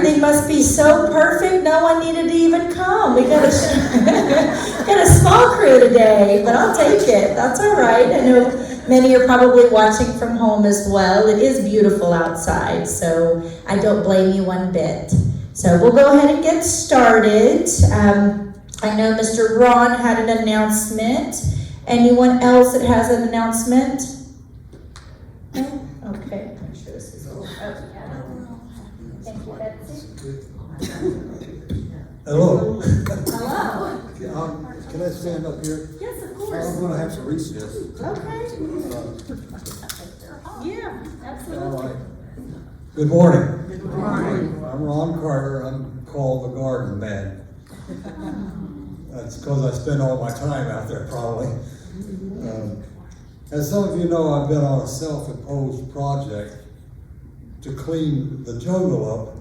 everything must be so perfect, no one needed to even come. We got got a small crew today, but I'll take it. That's all right. I know many are probably watching from home as well. It is beautiful outside, so I don't blame you one bit. So we'll go ahead and get started. I know Mr. Ron had an announcement. Anyone else that has an announcement? No? Okay. I'm sure this is all. Thank you, Betsy. Hello. Hello. Can I stand up here? Yes, of I'm course. going to have to recess. Okay. Yeah, All absolutely. right. Good morning. Good morning. I'm Ron Carter. I'm called the Garden Man. That's because I spend all my time out there, probably. As some of you know, I've been on a self-imposed project to clean the jungle up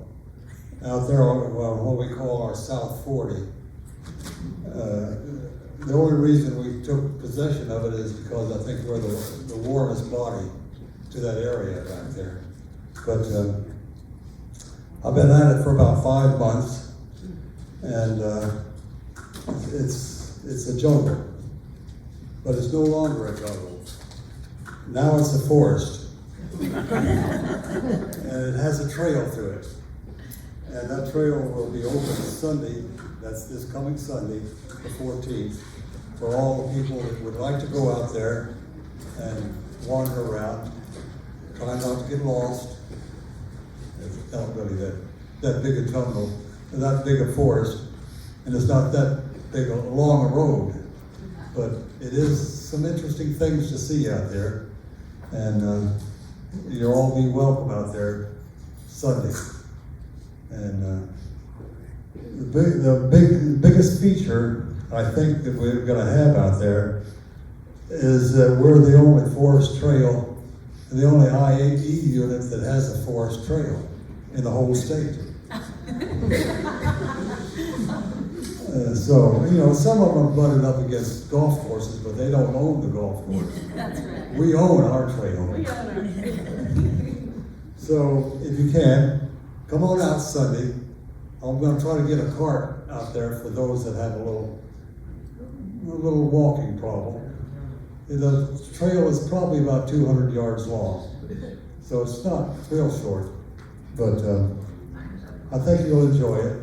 out there on what we call our South 40. The only reason we took possession of it is because I think we're the warmest body to that area back there. But I've been at it for about 5 months, and it's a jungle, but it's no longer a jungle. Now it's a forest, and it has a trail through it. And that trail will be open Sunday, that's this coming Sunday, the 14th, for all the people that would like to go out there and wander around, try not to get lost. It's not really that big a jungle, that big a forest, and it's not that big a long a road, but it is some interesting things to see out there, and you'll all be welcome out there Sunday. And the biggest feature I think that we're going to have out there is that we're the only forest trail, the only IAE unit that has a forest trail in the whole state. So, you know, some of them are butted up against golf courses, but they don't own the golf course. That's right. We own our trail. We own our. So, if you can, come on out Sunday. I'm going to try to get a cart out there for those that have a little walking problem. The trail is probably about 200 yards long, so it's not real short, but I think you'll enjoy it.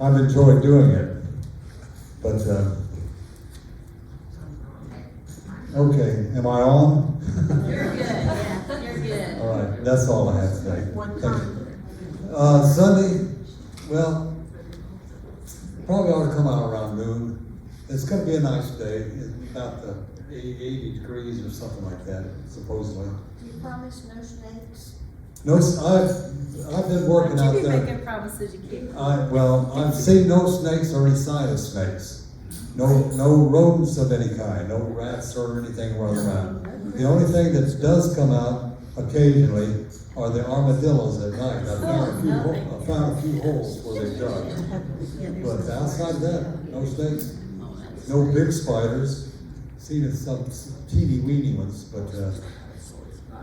I've enjoyed doing it, but okay, am I on? You're good, yeah, you're good. All right, that's all I have today. Thank you. Sunday, well, probably ought to come out around noon. It's going to be a nice day, about the 80 degrees or something like that, supposedly. You promise no snakes? No, I've been working out You be there. making promises you keep. I've seen no snakes or any sign of snakes. No rodents of any kind, no rats or anything running around. The only thing that does come out occasionally are the armadillos at night. I found a few holes where they've dug. But outside of that, no snakes, no big spiders. Seen some teeny weeny ones, but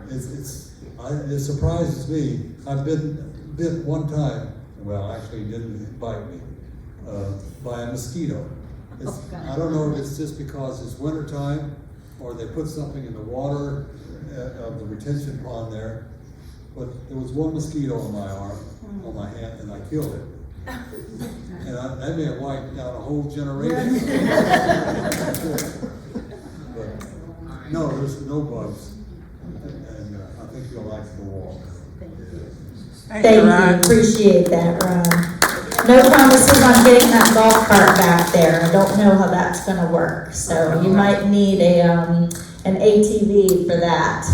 it surprises me. I've been bit one time. Well, actually, it didn't bite me. By a mosquito. I don't know if it's just because it's winter time, or they put something in the water of the retention pond there. But there was one mosquito on my arm, on my hand, and I killed it. And I may have wiped out a whole generation. But no, there's no bugs, and I think you'll like the walk. Thank you, appreciate that, Ron. No promises on getting that golf cart back there. I don't know how that's gonna work, so you might need an ATV for that.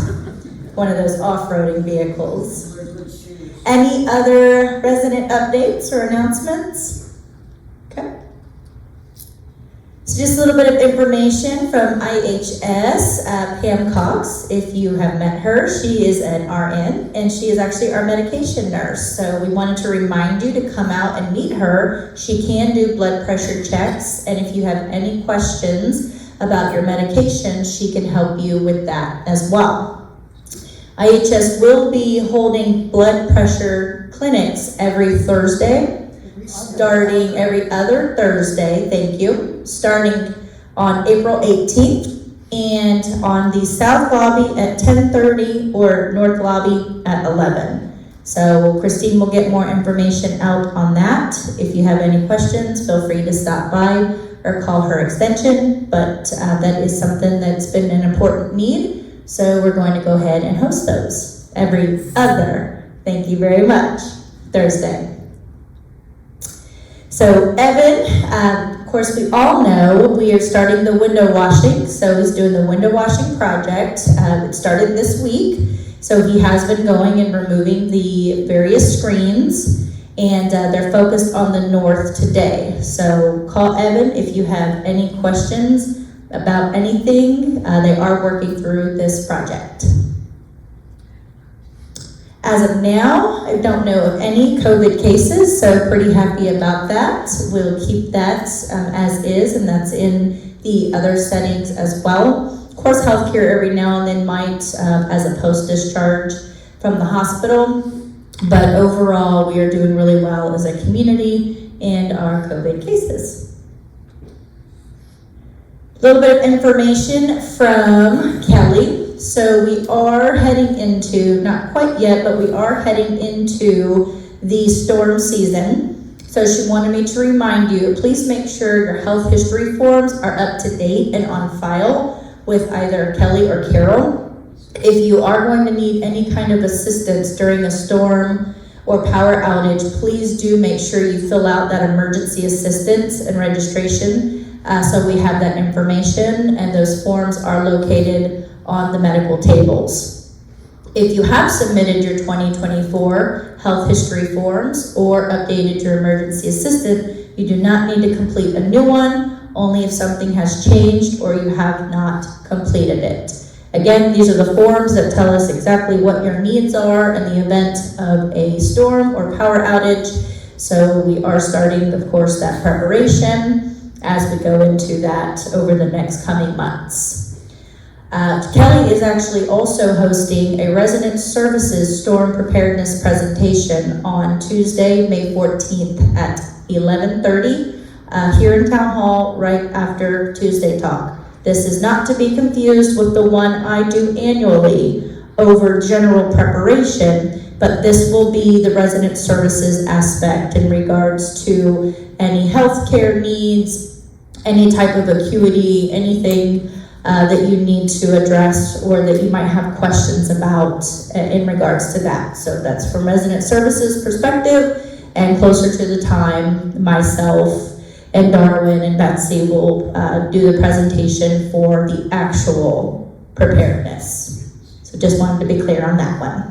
One of those off-roading vehicles. Any other resident updates or announcements? Okay. So just a little bit of information from IHS, Pam Cox. If you have met her, she is an RN, and she is actually our medication nurse. So we wanted to remind you to come out and meet her. She can do blood pressure checks, and if you have any questions about your medication, she can help you with that as well. IHS will be holding blood pressure clinics every Thursday, starting every other Thursday, thank you, starting on April 18th, and on the south lobby at 10:30 or north lobby at 11. So Christine will get more information out on that. If you have any questions, feel free to stop by or call her extension, but that is something that's been an important need. So we're going to go ahead and host those every other, thank you very much, Thursday. So Evan, of course we all know we are starting the window washing. So he's doing the window washing project. It started this week. So he has been going and removing the various screens, and they're focused on the north today. So call Evan if you have any questions about anything. They are working through this project. As of now, I don't know of any COVID cases, so pretty happy about that. We'll keep that as is, and that's in the other settings as well. Of course, healthcare every now and then might, as a post-discharge from the hospital, but overall, we are doing really well as a community and our COVID cases. A little bit of information from Kelly. So we are heading into, not quite yet, but we are heading into the storm season. So she wanted me to remind you, please make sure your health history forms are up to date and on file with either Kelly or Carol. If you are going to need any kind of assistance during a storm or power outage, please do make sure you fill out that emergency assistance and registration so we have that information, and those forms are located on the medical tables. If you have submitted your 2024 health history forms or updated your emergency assistant, you do not need to complete a new one, only if something has changed or you have not completed it. Again, these are the forms that tell us exactly what your needs are in the event of a storm or power outage. So we are starting, of course, that preparation as we go into that over the next coming months. Kelly is actually also hosting a resident services storm preparedness presentation on Tuesday, May 14th at 11:30 here in Town Hall right after Tuesday Talk. This is not to be confused with the one I do annually over general preparation, but this will be the resident services aspect in regards to any healthcare needs, any type of acuity, anything that you need to address or that you might have questions about in regards to that. So that's from resident services perspective, and closer to the time, myself and Darwin and Betsy will do the presentation for the actual preparedness. So just wanted to be clear on that one.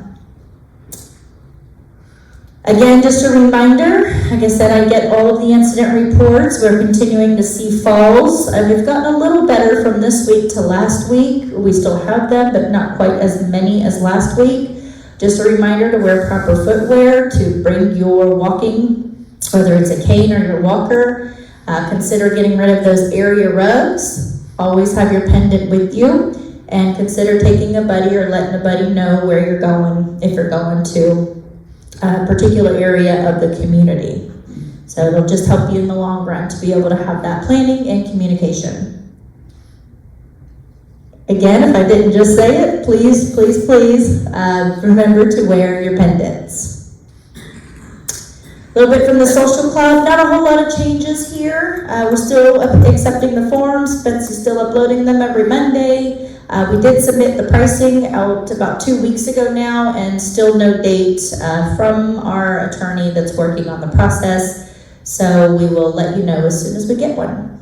Again, just a reminder, like I said, I get all of the incident reports. We're continuing to see falls. We've gotten a little better from this week to last week. We still have them, but not quite as many as last week. Just a reminder to wear proper footwear, to bring your walking, whether it's a cane or your walker. Consider getting rid of those area rugs. Always have your pendant with you. And consider taking a buddy or letting a buddy know where you're going if you're going to a particular area of the community. So it'll just help you in the long run to be able to have that planning and communication. Again, if I didn't just say it, please, please, please remember to wear your pendants. A little bit from the social club, not a whole lot of changes here. We're still accepting the forms. Betsy's still uploading them every Monday. We did submit the pricing out about 2 weeks ago now, and still no date from our attorney that's working on the process. So we will let you know as soon as we get one.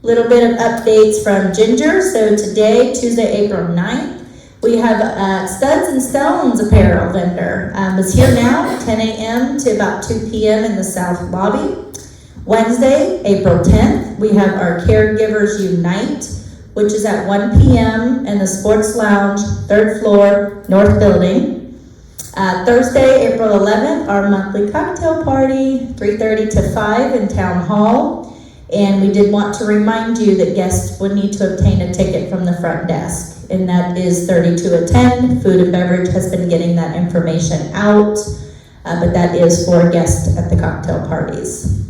Little bit of updates from Ginger. So today, Tuesday, April 9th, we have Studs and Stones apparel vendor. It's here now, 10 a.m. to about 2 p.m. in the South Lobby. Wednesday, April 10th, we have our Caregivers Unite, which is at 1 p.m. in the Sports Lounge, 3rd floor, North Building. Thursday, April 11th, our monthly cocktail party, 3:30 to 5 in Town Hall. And we did want to remind you that guests would need to obtain a ticket from the front desk and that is 30 to attend. Food and beverage has been getting that information out, but that is for guests at the cocktail parties.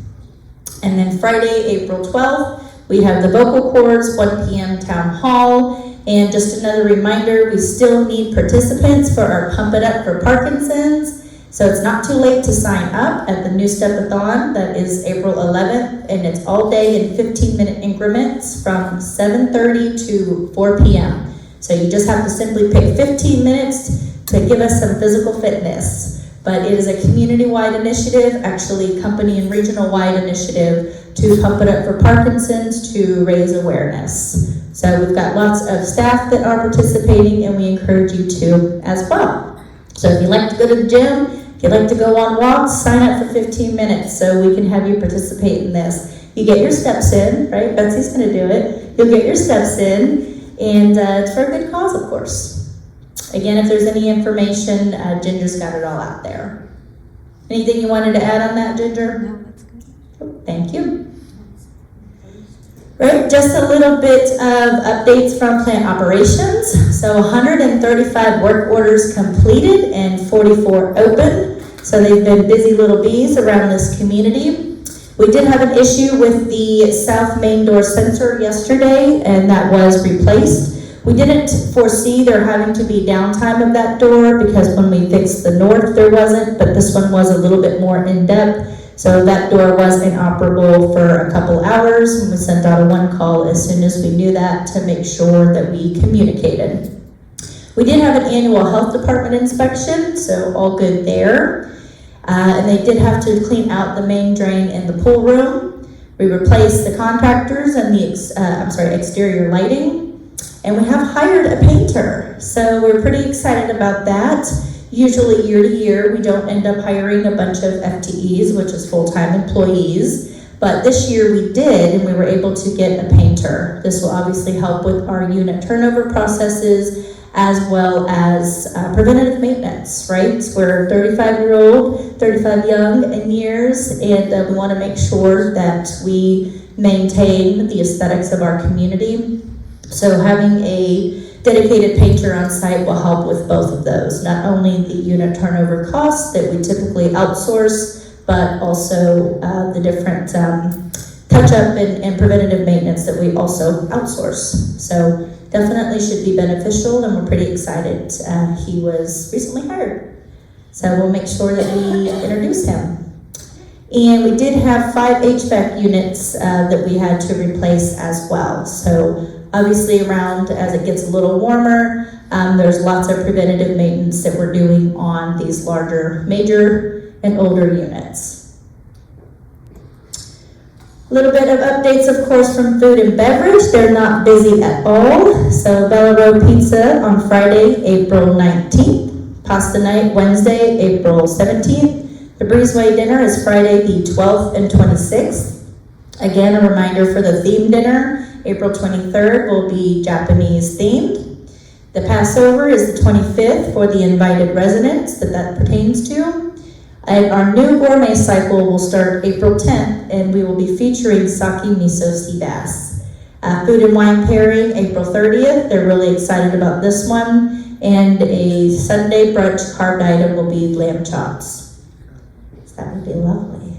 And then Friday, April 12th, we have the vocal cords, 1 p.m. Town Hall. And just another reminder, we still need participants for our Pump It Up for Parkinson's. So it's not too late to sign up at the New Step-a-thon. That is April 11th, and it's all day in 15-minute increments from 7:30 to 4 p.m. So you just have to simply pick 15 minutes to give us some physical fitness. But it is a community-wide initiative, actually company and regional-wide initiative to Pump It Up for Parkinson's to raise awareness. So we've got lots of staff that are participating, and we encourage you to as well. So if you like to go to the gym, if you like to go on walks, sign up for 15 minutes so we can have you participate in this. You get your steps in, right? Betsy's gonna do it. You'll get your steps in, and it's for a good cause, of course. Again, if there's any information, Ginger's got it all out there. Anything you wanted to add on that, Ginger? No, that's good. Thank you. Right, just a little bit of updates from plant operations. So 135 work orders completed and 44 open. So they've been busy little bees around this community. We did have an issue with the south main door sensor yesterday, and that was replaced. We didn't foresee there having to be downtime of that door because when we fixed the north there wasn't, but this one was a little bit more in-depth. So that door was inoperable for a couple hours, and we sent out a one call as soon as we knew that to make sure that we communicated. We did have an annual health department inspection, so all good there. And they did have to clean out the main drain in the pool room. We replaced the contractors and the exterior lighting. And we have hired a painter, so we're pretty excited about that. Usually year to year, we don't end up hiring a bunch of FTEs, which is full-time employees, but this year we did, and we were able to get a painter. This will obviously help with our unit turnover processes, as well as preventative maintenance, right? We're 35 young in years, and we wanna make sure that we maintain the aesthetics of our community. So having a dedicated painter on site will help with both of those. Not only the unit turnover costs that we typically outsource, but also the different touch-up and preventative maintenance that we also outsource. So definitely should be beneficial, and we're pretty excited. He was recently hired. So we'll make sure that we introduce him. And we did have 5 HVAC units that we had to replace as well. So obviously around as it gets a little warmer, there's lots of preventative maintenance that we're doing on these larger, major, and older units. A little bit of updates, of course, from food and beverage. They're not busy at all. So Bella Road Pizza on Friday, April 19th. Pasta Night, Wednesday, April 17th. The Breezeway dinner is Friday the 12th and 26th. Again, a reminder for the theme dinner. April 23rd will be Japanese themed. The Passover is the 25th for the invited residents that pertains to. And our new gourmet cycle will start April 10th, and we will be featuring sake miso sea bass. Food and wine pairing, April 30th. They're really excited about this one. And a Sunday brunch carved item will be lamb chops. So that would be lovely.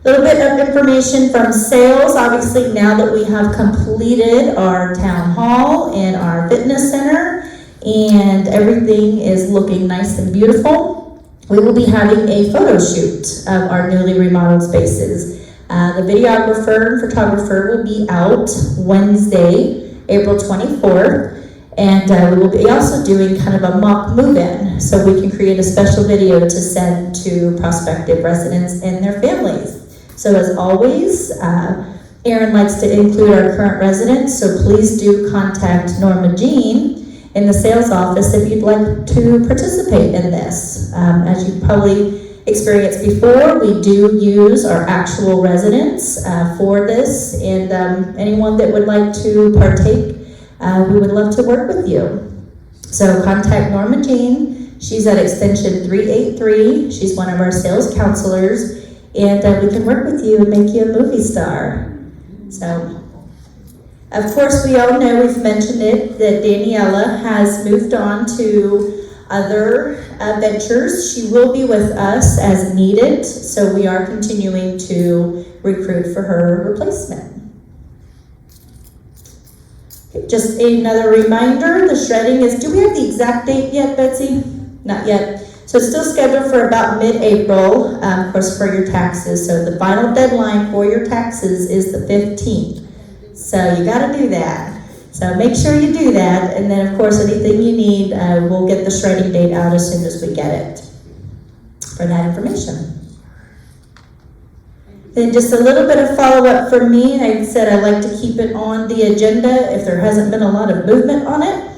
A little bit of information from sales. Obviously, now that we have completed our town hall and our fitness center, and everything is looking nice and beautiful, we will be having a photo shoot of our newly remodeled spaces. The videographer and photographer will be out Wednesday, April 24th, and we will be also doing kind of a mock move-in, so we can create a special video to send to prospective residents and their families. So as always, Erin likes to include our current residents, so please do contact Norma Jean in the sales office if you'd like to participate in this. As you've probably experienced before, we do use our actual residents for this, and anyone that would like to partake, we would love to work with you. So contact Norma Jean. She's at extension 383. She's one of our sales counselors. And we can work with you and make you a movie star. So, Of course, we all know, we've mentioned it, that Daniela has moved on to other ventures. She will be with us as needed, so we are continuing to recruit for her replacement. Just another reminder, the shredding is, do we have the exact date yet, Betsy? Not yet. So it's still scheduled for about mid-April, of course, for your taxes. So the final deadline for your taxes is the 15th. So you gotta do that. So make sure you do that, and then of course anything you need, we'll get the shredding date out as soon as we get it for that information. Then just a little bit of follow-up from me. I said I like to keep it on the agenda if there hasn't been a lot of movement on it.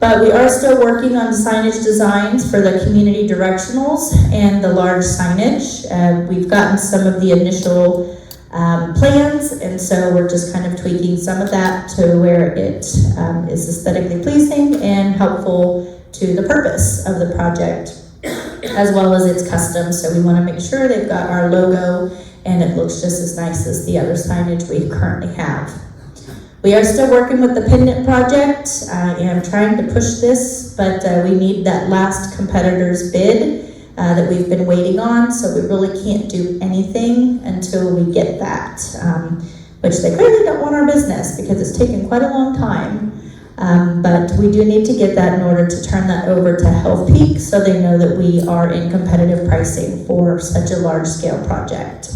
But we are still working on signage designs for the community directionals and the large signage. We've gotten some of the initial plans, and so we're just kind of tweaking some of that to where it is aesthetically pleasing and helpful to the purpose of the project, as well as it's custom. So we want to make sure they've got our logo and it looks just as nice as the other signage we currently have. We are still working with the pendant project. I am trying to push this, but we need that last competitor's bid that we've been waiting on, so we really can't do anything until we get that, which they clearly don't want our business because it's taken quite a long time. But we do need to get that in order to turn that over to Health Peak so they know that we are in competitive pricing for such a large scale project.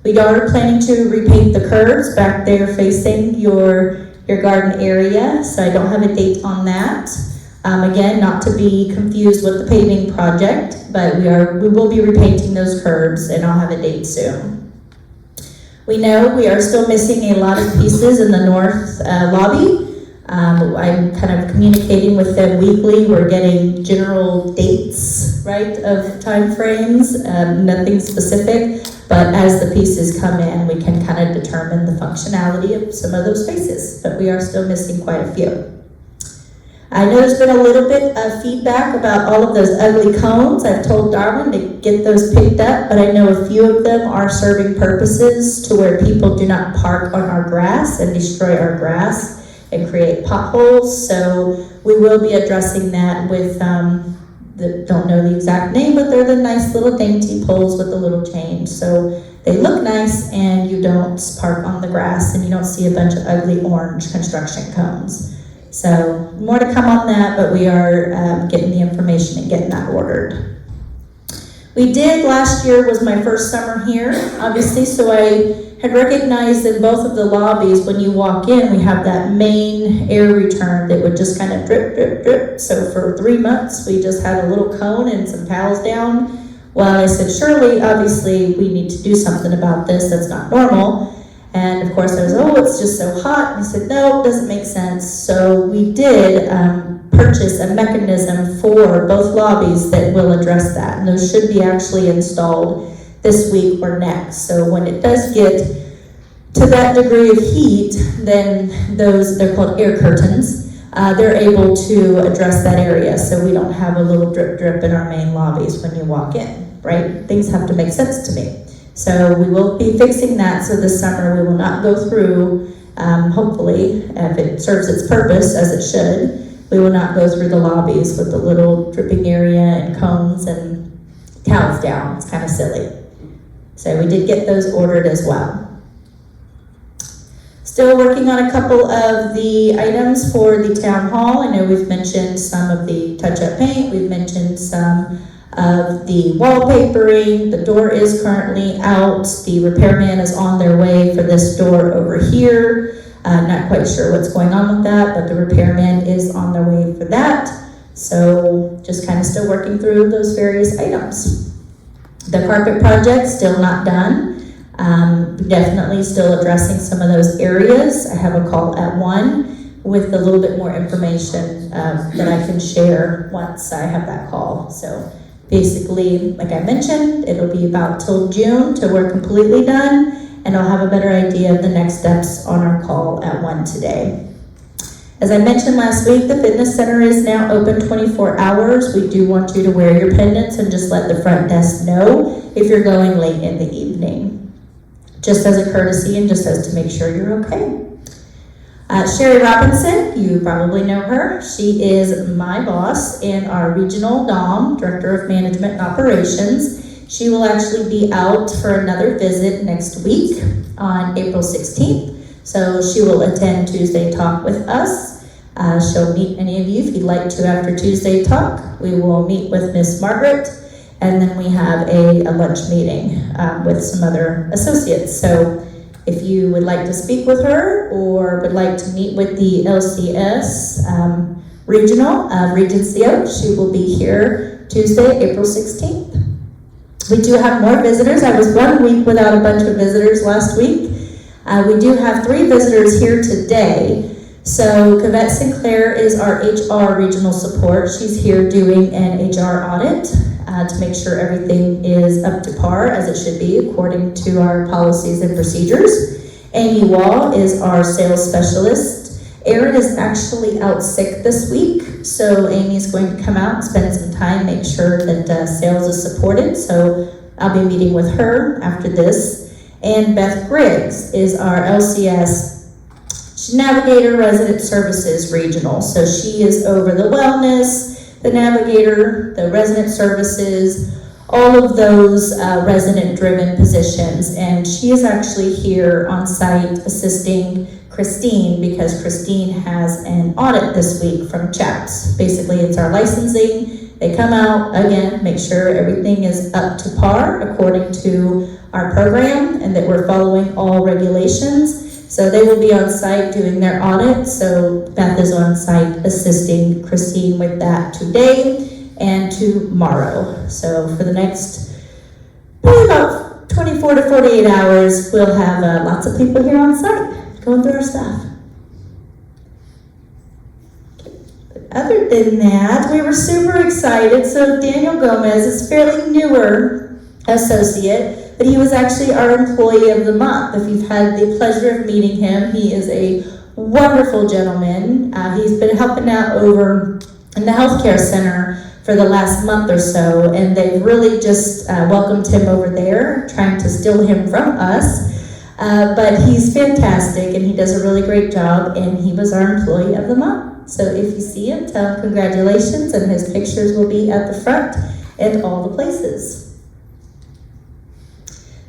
We are planning to repaint the curbs back there facing your garden area, so I don't have a date on that. Again, not to be confused with the paving project, but we will be repainting those curbs, and I'll have a date soon. We know we are still missing a lot of pieces in the north lobby. I'm kind of communicating with them weekly. We're getting general dates, right, of time frames, nothing specific. But as the pieces come in, we can kind of determine the functionality of some of those spaces, but we are still missing quite a few. I know there's been a little bit of feedback about all of those ugly cones. I've told Darwin to get those picked up, but I know a few of them are serving purposes to where people do not park on our grass and destroy our grass and create potholes. So we will be addressing that with don't know the exact name, but they're the nice little dainty poles with the little change. So they look nice and you don't park on the grass and you don't see a bunch of ugly orange construction cones. So more to come on that, but we are getting the information and getting that ordered. We did, last year was my first summer here, obviously, so I had recognized in both of the lobbies when you walk in, we have that main air return that would just kind of drip, drip, drip. So for 3 months, we just had a little cone and some towels down. Well, I said, surely, obviously, we need to do something about this. That's not normal. And of course, I was, it's just so hot. And I said, no, it doesn't make sense. So we did purchase a mechanism for both lobbies that will address that. And those should be actually installed this week or next. So when it does get to that degree of heat, then they're called air curtains, they're able to address that area so we don't have a little drip drip in our main lobbies when you walk in, right? Things have to make sense to me. So we will be fixing that, so this summer we will not go through, hopefully, if it serves its purpose as it should, we will not go through the lobbies with the little dripping area and cones and towels down. It's kind of silly. So we did get those ordered as well. Still working on a couple of the items for the town hall. I know we've mentioned some of the touch-up paint. We've mentioned some of the wallpapering. The door is currently out. The repairman is on their way for this door over here. Not quite sure what's going on with that, but the repairman is on their way for that. So just kind of still working through those various items. The carpet project, still not done. Definitely still addressing some of those areas. I have a call at 1 with a little bit more information that I can share once I have that call. So basically, like I mentioned, it'll be about till June till we're completely done, and I'll have a better idea of the next steps on our call at 1 today. As I mentioned last week, the fitness center is now open 24 hours. We do want you to wear your pendants and just let the front desk know if you're going late in the evening. Just as a courtesy and just as to make sure you're okay. Sherry Robinson, you probably know her. She is my boss and our regional DOM, Director of Management and Operations. She will actually be out for another visit next week on April 16th. So she will attend Tuesday Talk with us. She'll meet any of you if you'd like to after Tuesday Talk. We will meet with Miss Margaret, and then we have a lunch meeting with some other associates. So if you would like to speak with her or would like to meet with the LCS Regional of Regency Oak, she will be here Tuesday, April 16th. We do have more visitors. I was 1 week without a bunch of visitors last week. We do have 3 visitors here today. So Cavette Sinclair is our HR regional support. She's here doing an HR audit to make sure everything is up to par as it should be according to our policies and procedures. Amy Wall is our sales specialist. Erin is actually out sick this week, so Amy's going to come out and spend some time, make sure that sales is supported. So I'll be meeting with her after this. And Beth Griggs is our LCS Navigator Resident Services Regional. So she is over the wellness, the navigator, the resident services, all of those resident-driven positions. And she is actually here on site assisting Christine because Christine has an audit this week from CHAPS. Basically, it's our licensing. They come out, again, make sure everything is up to par according to our program and that we're following all regulations. So they will be on site doing their audit. So Beth is on site assisting Christine with that today and tomorrow. So for the next probably about 24 to 48 hours, we'll have lots of people here on site going through our stuff. Other than that, we were super excited. So Daniel Gomez is fairly newer associate, but he was actually our employee of the month. If you've had the pleasure of meeting him, he is a wonderful gentleman. He's been helping out over in the healthcare center for the last month or so, and they've really just welcomed him over there, trying to steal him from us. But he's fantastic, and he does a really great job, and he was our employee of the month. So if you see him, tell him congratulations, and his pictures will be at the front and all the places.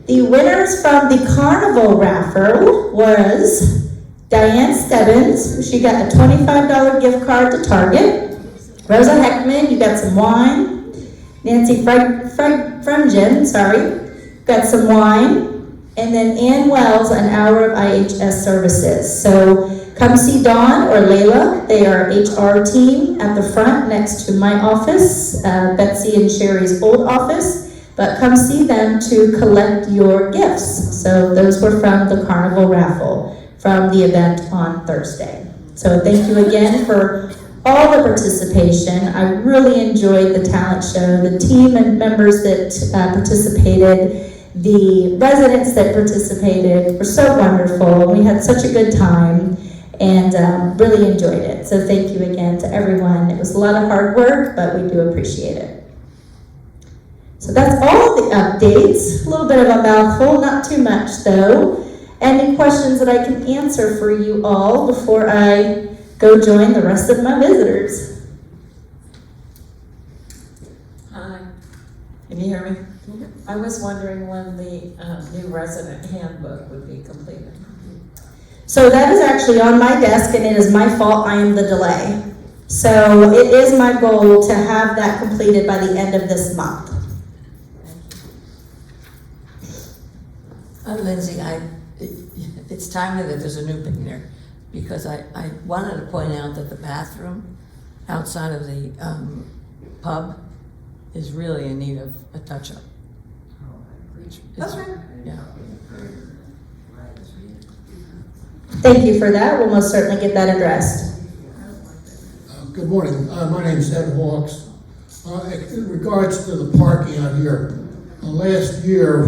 The winners from the Carnival raffle was Diane Stebbins. She got a $25 gift card to Target. Rosa Heckman, you got some wine. Nancy Fremgen, got some wine. And then Ann Wells, an hour of IHS services. So come see Dawn or Layla. They are HR team at the front next to my office, Betsy and Sherry's old office. But come see them to collect your gifts. So those were from the Carnival raffle from the event on Thursday. So thank you again for all the participation. I really enjoyed the talent show. The team and members that participated, the residents that participated were so wonderful. We had such a good time and really enjoyed it. So thank you again to everyone. It was a lot of hard work, but we do appreciate it. So that's all the updates. A little bit of a mouthful, not too much though. Any questions that I can answer for you all before I go join the rest of my visitors? Hi, can you hear me? I was wondering when the new resident handbook would be completed. So that is actually on my desk, and it is my fault. I am the delay. So it is my goal to have that completed by the end of this month. Lindsay, it's timely that there's a new thing there, because I wanted to point out that the bathroom outside of the pub is really in need of a touch-up. Okay. Yeah. Thank you for that. We'll most certainly get that addressed. Good morning. My name's Ed Hawks. In regards to the parking out here, last year,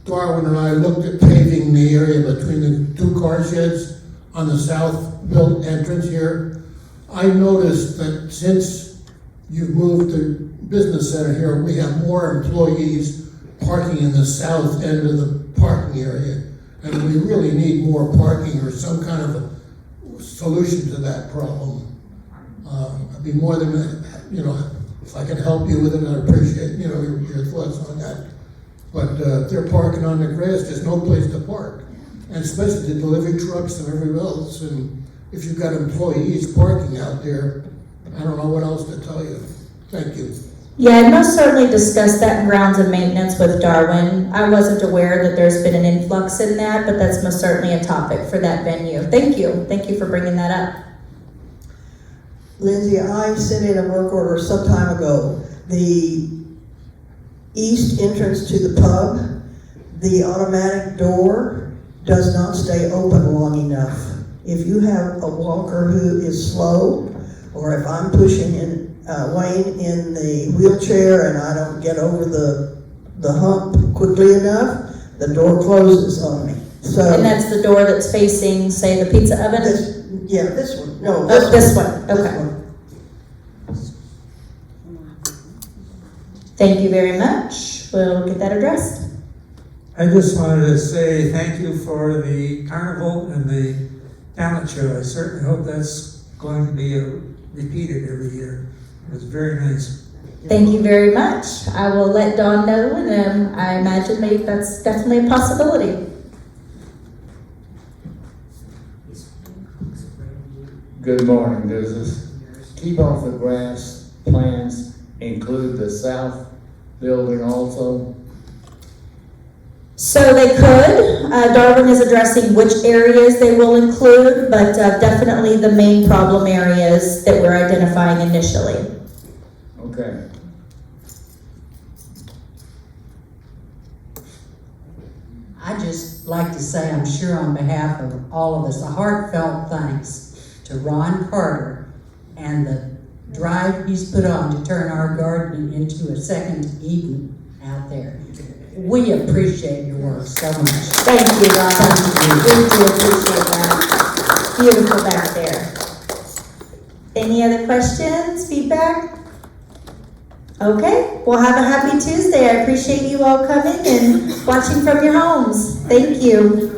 Darwin and I looked at paving the area between the two car sheds on the south built entrance here. I noticed that since you've moved the business center here, we have more employees parking in the south end of the parking area. And we really need more parking or some kind of a solution to that problem. I'd be more than, if I can help you with it, I'd appreciate, your thoughts on that. But if they're parking on the grass, there's no place to park. And especially the delivery trucks and everything else, and if you've got employees parking out there, I don't know what else to tell you. Thank you. Yeah, I most certainly discussed that in grounds and maintenance with Darwin. I wasn't aware that there's been an influx in that, but that's most certainly a topic for that venue. Thank you for bringing that up. Lindsay, I sent in a work order some time ago. The east entrance to the pub, the automatic door does not stay open long enough. If you have a walker who is slow, or if I'm pushing in Wayne in the wheelchair and I don't get over the hump quickly enough, the door closes on me. So And that's the door that's facing, say, the pizza oven? this one. No, Oh, this one, This okay. one. Thank you very much. We'll get that addressed. I just wanted to say thank you for the carnival and the talent show. I certainly hope that's going to be repeated every year. It was very nice. Thank you very much. I will let Dawn know, and I imagine that's definitely a possibility. Good morning. Does this Keep Off the Grass plans include the south building also? So they could. Darwin is addressing which areas they will include, but definitely the main problem areas that we're identifying initially. Okay. I'd just like to say, I'm sure on behalf of all of us, a heartfelt thanks to Ron Carter and the drive he's put on to turn our garden into a second Eden out there. We appreciate your work so much. Thank you, Ron. We do appreciate that. Beautiful back there. Any other questions, feedback? Okay, well, have a happy Tuesday. I appreciate you all coming and watching from your homes. Thank you.